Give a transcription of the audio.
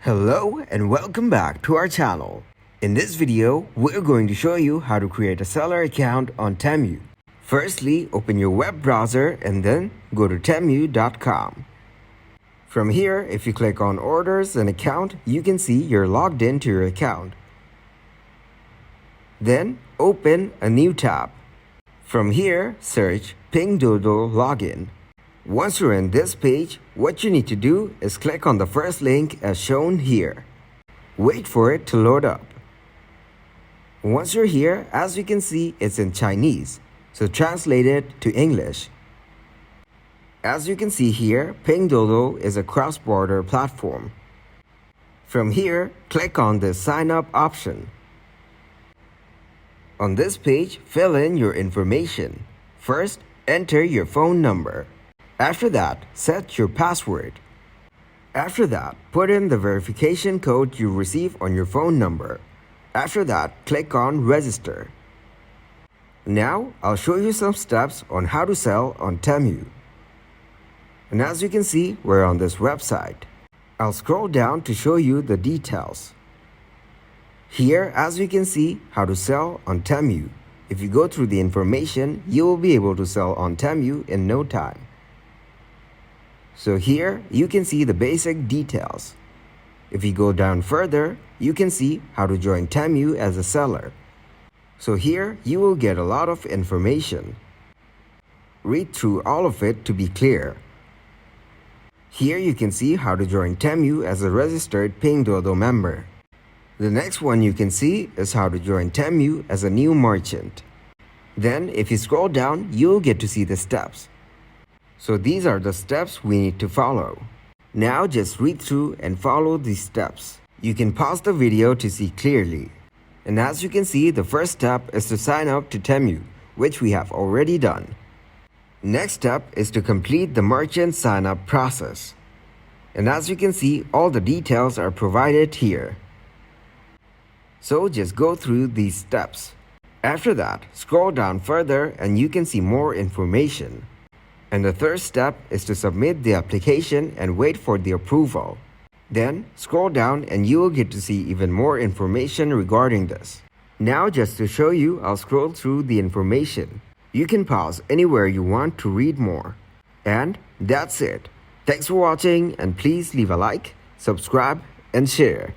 Hello and welcome back to our channel. In this video, we're going to show you how to create a seller account on Temu. Firstly, open your web browser and then go to temu.com. From here, if you click on Orders and Account, you can see you're logged into your account. Then, open a new tab. From here, search Pinduoduo Login. Once you're in this page, what you need to do is click on the first link as shown here. Wait for it to load up. Once you're here, as you can see, it's in Chinese, so translate it to English. As you can see here, Pinduoduo is a cross-border platform. From here, click on the Sign Up option. On this page, fill in your information. First, enter your phone number. After that, set your password. After that, put in the verification code you receive on your phone number. After that, click on Register. Now, I'll show you some steps on how to sell on Temu. And as you can see, we're on this website. I'll scroll down to show you the details. Here, as you can see, how to sell on Temu. If you go through the information, you will be able to sell on Temu in no time. So here, you can see the basic details. If you go down further, you can see how to join Temu as a seller. So here, you will get a lot of information. Read through all of it to be clear. Here you can see how to join Temu as a registered Pinduoduo member. The next one you can see is how to join Temu as a new merchant. Then, if you scroll down, you'll get to see the steps. So these are the steps we need to follow. Now just read through and follow these steps. You can pause the video to see clearly. And as you can see, the first step is to sign up to Temu, which we have already done. Next step is to complete the merchant sign up process. And as you can see, all the details are provided here. So just go through these steps. After that, scroll down further and you can see more information. And the third step is to submit the application and wait for the approval. Then, scroll down and you will get to see even more information regarding this. Now just to show you, I'll scroll through the information. You can pause anywhere you want to read more. And that's it. Thanks for watching and please leave a like, subscribe and share.